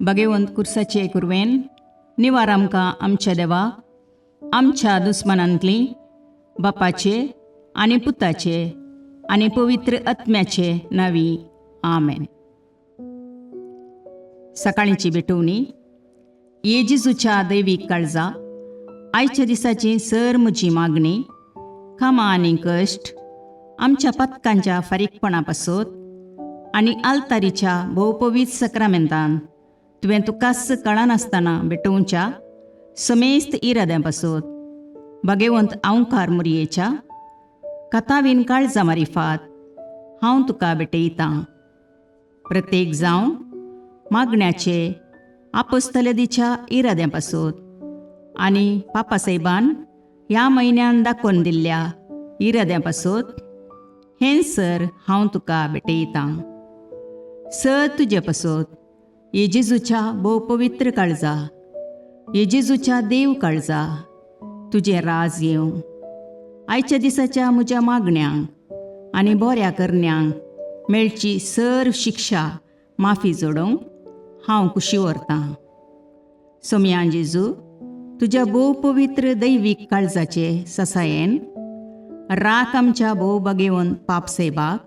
भगवंत कुर्साचे कुरवेन निवार आमकां आमच्या देवाक आमच्या दुस्मनांतली बापाचे आनी पुताचे आनी पवित्र आत्म्याचे नावी आमेन. सकाळींची भेटवणी. येजेजूच्या दैवीक काळजा आयच्या दिसाची सर म्हजी मागणी कामां आनी कश्ट आमच्या पथकांच्या फारीकपणा पासत आनी आल्तारीच्या भोवपवीत सक्रामेंतान तुवें तुकास कळनासतना भेटोवच्या समेस्त इराद्यां पासत भगवंत आंवकार मुरयेच्या कथावीन काळजा मारिफात हांव तुका भेटयतां. प्रत्येक जावं मागण्याचे आपोस्तलदीच्या इराद्यां पासत आनी पापासाहेबान ह्या म्हयन्यान दाखोवन दिल्ल्या इराद्यां पासत हें सर हांव तुका भेटयतां. सर तुजे पासत येजेजूच्या भोवपवित्र काळजा, येजेजूच्या देव काळजा तुजें राज येवं. आयच्या दिसाच्या म्हज्या मागण्यांक आनी बऱ्या करण्यांक मेळची सर शिक्षा माफी जोडोवंक हांव कुशी व्हरतां. सोम्या जेजू, तुज्या भोवपवित्र दैवीक काळजाचे ससायेन राख आमच्या भोव भगवंत पापसाहेबाक,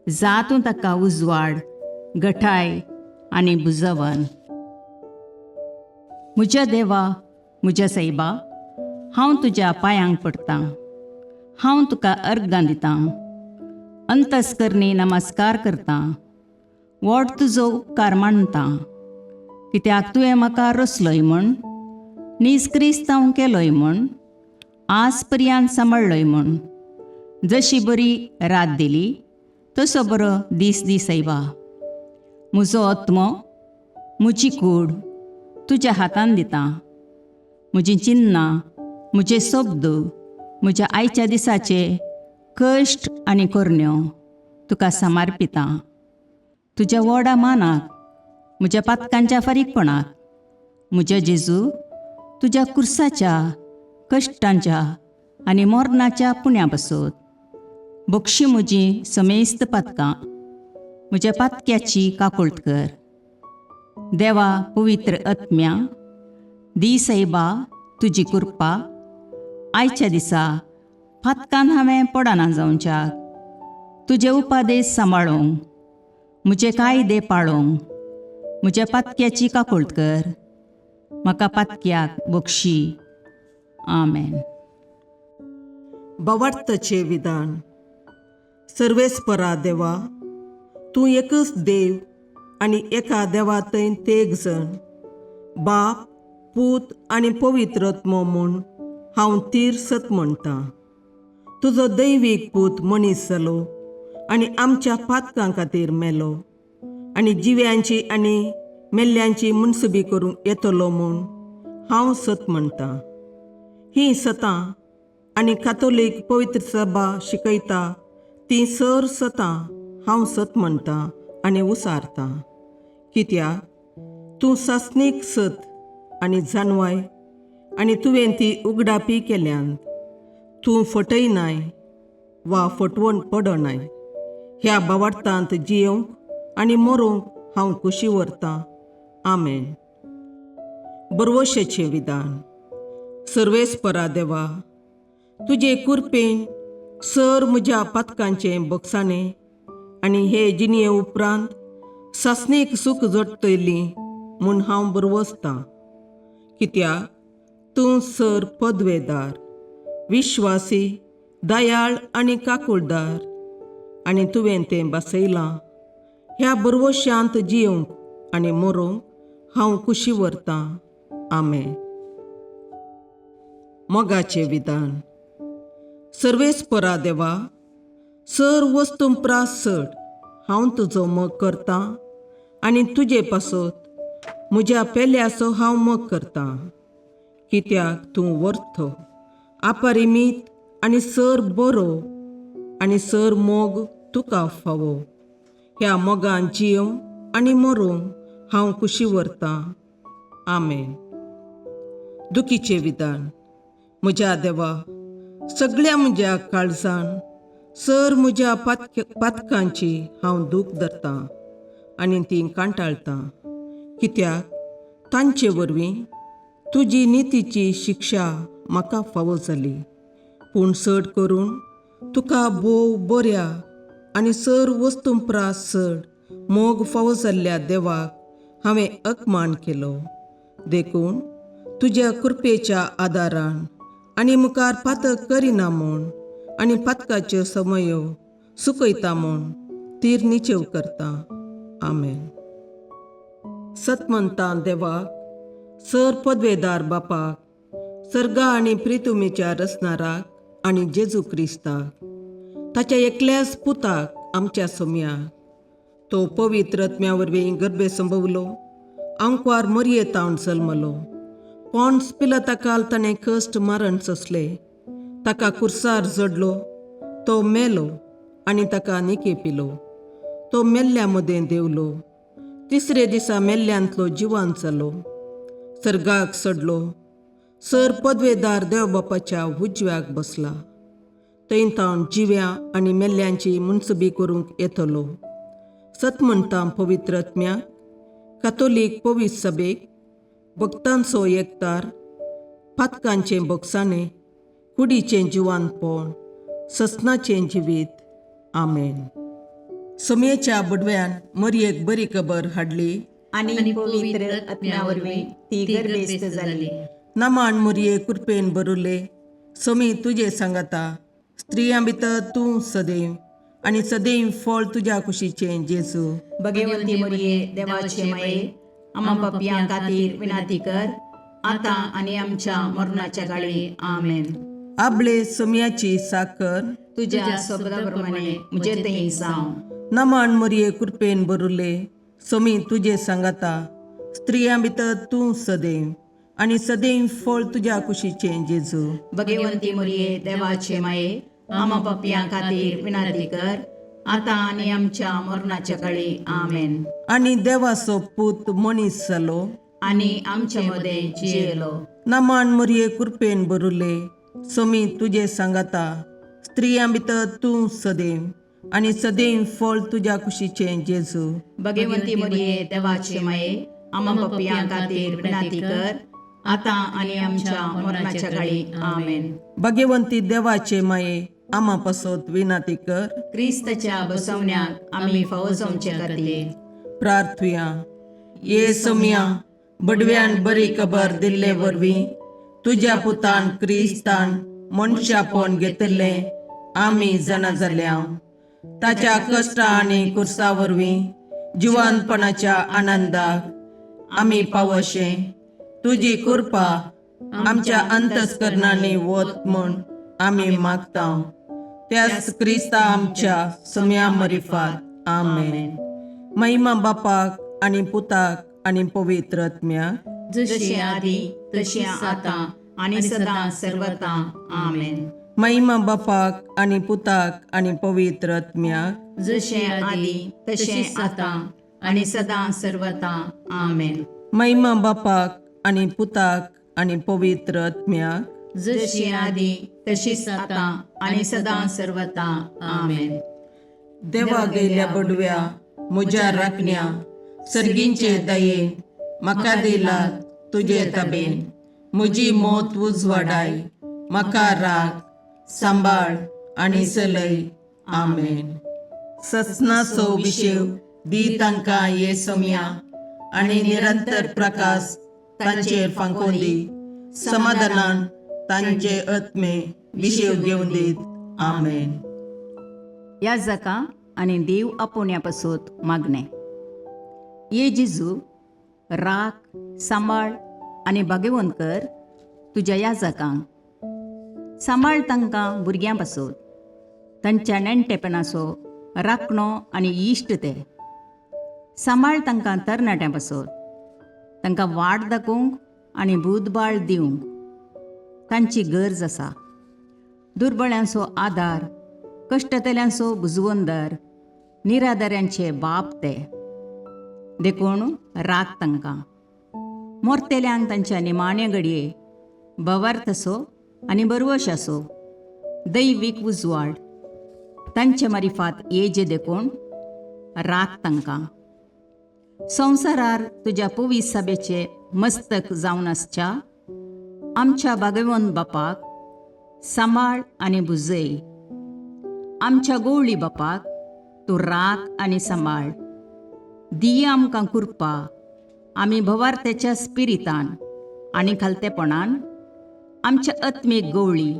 जातूं ताका उजवाड, घटाय आनी बुजवण. म्हज्या देवा, म्हज्या साहिबा, हांव तुज्या पांयांक पडटां. हांव तुका अर्गां दितां. अंतस्करणी नमस्कार करतां. व्हड तुजो उपकार मानतां. कित्याक तुवें म्हाका रचलोय म्हूण, निस्क्रिस्तांव केलोय म्हूण, आज पर्यंत सांबाळलोय म्हूण. जशी बरी रात दिली तसो बरो दीस दी साहिबा. म्हजो आत्मो, म्हजी कूड तुज्या हातान दितां. म्हजीं चिन्नां, म्हजे शब्द, म्हज्या आयच्या दिसाचे कश्ट आनी करण्यो तुका समर्पितां. तुज्या व्हडा मानाक, म्हज्या पातकांच्या फारीकपणाक, म्हज्या जेजू तुज्या कुर्साच्या कश्टांच्या आनी मरणाच्या पुण्या पासत बक्षी म्हजीं समेस्त पातकां, म्हज्या पातक्याची काकुळट कर. देवा पवित्र आत्म्या, दी साहिबा तुजी कृपा आयच्या दिसा पातकान हांवें पडना जावच्याक तुजे उपादेश सांबाळूंक, म्हजे कायदे पाळोवंक म्हज्या पातक्याची काकुळट कर. म्हाका पातक्याक बक्षी. आमेन. भावार्थाचे विधान. सर्वेस्परा देवा, तूं एकच देव आनी एका देवातय तेग जण, बाप, पूत आनी पवित्र आत्मो म्हूण हांव तीर सत म्हणटां. तुजो दैवीक पूत मनीस जालो आनी आमच्या पातकां खातीर मेलो आनी जिव्यांची आनी मेल्ल्यांची मुनसुबी करूंक येतलो म्हूण हांव सत म्हणटां. हीं सतां आनी कातोलीक पवित्र सभा शिकयता तीं सर सतां हांव सत म्हणटां आनी उसारतां. कित्याक तूं सासणीक सत आनी जानवाय आनी तुवें ती उगडापी केल्यांत. तूं फटयनाय वा फटवण पडनाय. ह्या भावार्थांत जियोंक आनी मरोवंक हांव कुशी व्हरतां. आमेन. बरवशेचें विधान. सर्वेस्परा देवा, तुजे कृपेन सर म्हज्या पातकांचें बक्षाणें आनी हे जिणये उपरांत सासणेक सूख जोडटलीं म्हूण हांव बरवसतां. कित्याक तूं सर पदवेदार, विश्वासी, दयाळ आनी काकुळदार आनी तुवें तें बसयलां. ह्या बरवश्यांत जियोंक आनी मरोवंक हांव कुशी व्हरतां. आमेन. मोगाचें विधान. सर्वेस्परा देवा, सर वस्तुंपरास चड हांव तुजो मोग करतां आनी तुजे पासत म्हज्या पेल्याचो हांव मोग करतां. कित्याक तूं वर्थ, अपरिमीत आनी सर बरो आनी सर मोग तुका फावो. ह्या मोगान जियोंक आनी मरोवंक हांव कुशी व्हरतां. आमेन. दुखीचें विधान. म्हज्या देवा, सगळ्या म्हज्या काळजान सर म्हज्या पातकांची हांव दूख धरतां आनी तीं कांटाळतां. कित्याक तांचे वरवीं तुजी नितीची शिक्षा म्हाका फावो जाली. पूण चड करून तुका भोव बऱ्या आनी सर वस्तूंपरास चड मोग फावो जाल्ल्या देवाक हांवें अकमान केलो. देखून तुज्या कृपेच्या आदारान आनी मुखार पातक करिना म्हूण आनी पातकाच्यो समयो सुकयता म्हूण तीर निचेव करता. आमेन. सतमंतां देवाक, सर पदवेदार बापाक, सर्गा आनी प्रितुमेच्या रचणाराक आनी जेजू क्रिस्ताक, ताच्या एकल्याच पुताक आमच्या सोम्याक, तो पवित्र आत्म्या वरवीं गर्भे संभवलो, आंकवार मरयेतावन जल्मलो, पोंस पिलाताकाल ताणें कश्ट मरण सोंसले, ताका कुर्सार जडलो, तो मेलो आनी ताका निकेपिलो, तो मेल्ल्या मदें देवलो, तिसरे दिसा मेल्ल्यांतलो जिवांत जालो, सर्गाक चडलो, सर पदवेदार देवबापाच्या उजव्याक बसला, थंय तावन जिव्या आनी मेल्ल्यांची मुनसबी करूंक येतलो. सतमंतां पवित्र आत्म्याक, कातोलीक पवित्र सभेक, भक्तांचो एकतार, पातकांचें भोगसाणें, कुडीचें जिवांतपण, ससनाचें जिवीत. आमेन. सोमयेच्या बुडव्यान मरयेक बरी खबर हाडली आनी पवित्र आत्म्या वरवीं ती गर्भेस्त जाली. नामान मरये कृपेन बरुले, सोमी तुजे सांगाता, स्त्रियां भितर तूं सदैव आनी सदैव फळ तुज्या कुशीचें जेजू. भगवंती मरिये देवाचे माये, आम्हा पापियां खातीर विनाती कर, आतां आनी आमच्या मरणाच्या काळी. आमेन. आपले सोमयाची साकर तुज्या शब्दाप्रमाणे म्हजे थंय जावं. नामान मरये कृपेन बरुले, सोमी तुजे सांगाता, स्त्रियां भितर तूं सदैव आनी सदैव फळ तुज्या कुशीचें जेजू. भगवंती मरिये देवाचे माये, आम्हा पापियां खातीर विनाती कर, आतां आनी आमच्या मरणाच्या काळी. आमेन. आनी देवाचो पूत मनीस जालो आनी आमचे मदें जियेलो. नामान मरये कृपेन बरुले, सोमी तुजे सांगाता, स्त्रियां भितर तूं सदैव आनी सदैव फळ तुज्या कुशीचें जेजू. भगवंती मरिये देवाचे माये, आम्हा पापियां खातीर विनाती कर, आतां आनी आमच्या मरणाच्या काळी. आमेन. भगवंती देवाचे माये, आम्हा पासत विनाती कर. क्रिस्ताच्या बसवण्याक आमी फावो जावचे खातीर प्रार्थुया. ये सोम्या, बडव्यान बरी खबर दिल्ले वरवीं तुज्या पुतान क्रिस्तान मनशापण घेतिल्लें आमी जाणा जाल्या, ताच्या कश्टा आनी कुर्सा वरवीं जिवंतपणाच्या आनंदाक आमी पावशे तुजी कृपा आमच्या अंतस्करणांनी वत म्हूण आमी मागता. त्याच क्रिस्ता आमच्या सोम्या मरिफात. आमेन. महिमा बापाक आनी पुताक आनी पवित्र आत्म्याक, जशें आदी तशें आतां आनी सदां सर्वदा. आमेन. महिमा बापाक आनी पुताक आनी पवित्र आत्म्याक, जशें आदी तशें आतां आनी सदां सर्वदा. आमेन. महिमा बापाक आनी पुताक आनी पवित्र आत्म्याक, जशी आदी तशीच आतां आनी सदां सर्वदा. आमेन. देवा गेल्या बडव्या म्हज्या राखण्या, सर्गींचे दयेन म्हाका दिला तुजे ताबेन. म्हजी मोत उजवाडाय, म्हाका राख, सांबाळ आनी चलय. आमेन. ससनाचो विशेव दी तांकां ये सोम्या, आनी निरंतर प्रकाश तांचेर फांकोन दी. समाधानान तांचे आत्मे विशेव घेवन दीत. आमेन. याजकां आनी देव आपोवण्या पासत मागणें. ये जेजू, राख, सांबाळ आनी भाग्यवंत कर तुज्या याजकांक. सांबाळ तांकां भुरग्यां पासत, तांच्या नेणटेपणाचो राखणो आनी इश्ट ते. सांबाळ तांकां तरणाट्यां पासत, तांकां वाट दाखोवंक आनी बुधबाळ दिवंक तांची गरज आसा. दुर्बळ्यांचो आदार, कश्टतल्यांचो बुजवंदर, निराधाऱ्यांचे बाप ते. देखून राख तांकां. मोरतेल्यांक तांच्या निमाणे घडये भवार्थसो आनी बरवशाचो दैवीक उजवाड तांचे मारिफात येजे देखून राख तांकां. संवसारार तुज्या पवित्र सभेचे मस्तक जावन आसच्या आमच्या भागवंत बापाक सांबाळ आनी बुजय. आमच्या गवळी बापाक तूं राख आनी सांबाळ. दिया आमकां कुरपा आमी भवार्थ्याच्या स्पिरितान आनी खालतेपणान आमच्या आत्मीक गवळी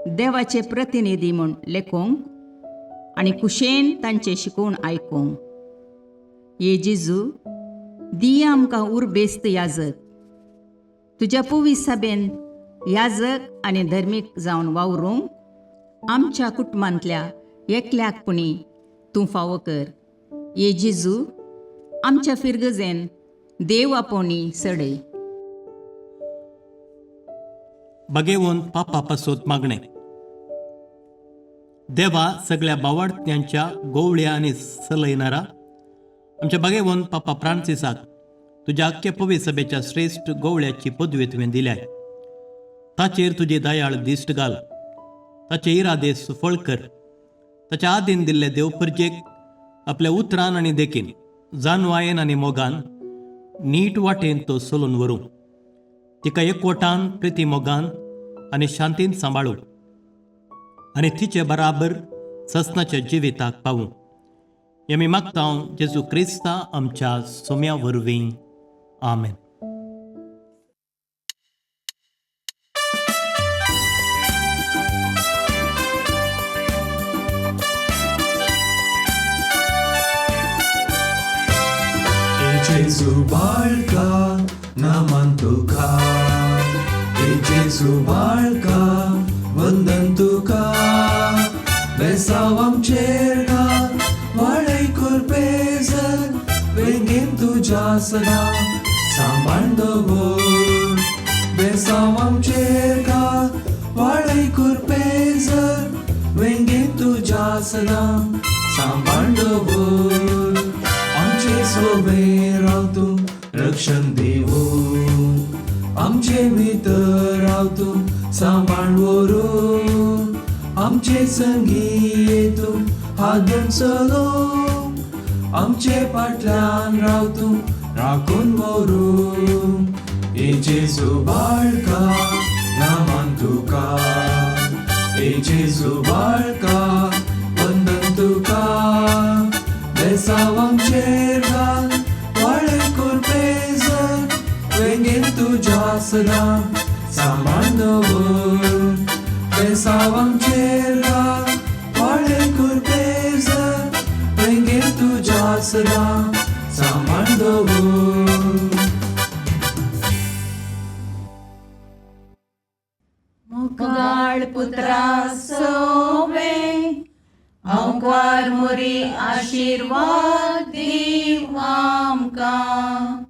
देवाचे प्रतिनिधी म्हूण लेखोंक आनी कुशेन तांचे शिकोवन आयकूंक. ये जेजू दिया आमकां उर्बेस्त याजक. तुज्या पवित्र सभेन याजक आनी धर्मीक जावन वावरूंक आमच्या कुटुंबांतल्या एकल्याकपणी तूं फावो कर. ये जेजू आमच्या फिरगजेन देव आपोवणी सडय. बगेवून पापा पासोत मागणे. देवा सगळ्या बावार्थ्यांच्या गोवळ्या आनी सलयणारा आमच्या बगेवून पापा फ्रांसिसाक तुज्या आख्या पवित्र सभेच्या श्रेष्ठ गोवळ्याची पदवी तुवें दिल्याय. ताचेर तुजे दयाळ दिश्ट घाल. ताचे इरादे सुफळ कर. ताच्या आदीन दिल्ले देवपर्जेक आपल्या उतरान आनी देखीन जानवायेन आनी मोगान नीट वाटेन तो चलून व्हरूं. तिका एकवटान प्रिती मोगान आनी शांतीन सांबाळूं आनी तिचे बराबर ससनाच्या जिविताक पावूं. हें आमी मागता जेजू क्रिस्ता आमच्या सोम्या वरवीं. आमेन. Jesu बाळका नामान तुका, हे जेजू बाळका वंदन तुका. बेसाव आमचेर घाल वाडय कुरपेजन, वेंगेन तुज्या सदा सांबाळ दवर. बेसाव आमचेर घाल वाडय कुरपेजन, वेंगेन तुज्या सदा सांबाळ दवर. आमचे सोबे राव तूं रक्षण दिवूं, आमचे भितर राव तूं सांबाळ व्हरून. आमचे संगी तूं हादून चलोवं, आमचे फाटल्यान राव तूं राखून व्हरून. हे जेजू बाळका नामान तुका, हे जेजू बाळका वंदन तुका. बेसाव आमचेर घाल वाडय कुरपेजन, वेंगेन तुज्या सदा सांबाळ दवर. बेसाव आमचेर घाल वाडय कुरपेजन, वेंगेन तुज्या सदा सांबाळ दवर. मुखाळ पुत्रा सोवे अवकार मोरी आशीर्वाद दीव आमकां.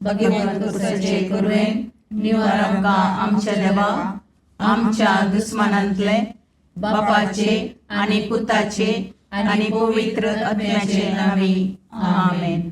भगवंत पुत्राचे करुवेन निवार आमकां आमच्या देवा आमच्या दुस्मानांतले बापाचे आनी पुताचे आनी पवित्र आत्म्याचे नांवी. आमेन.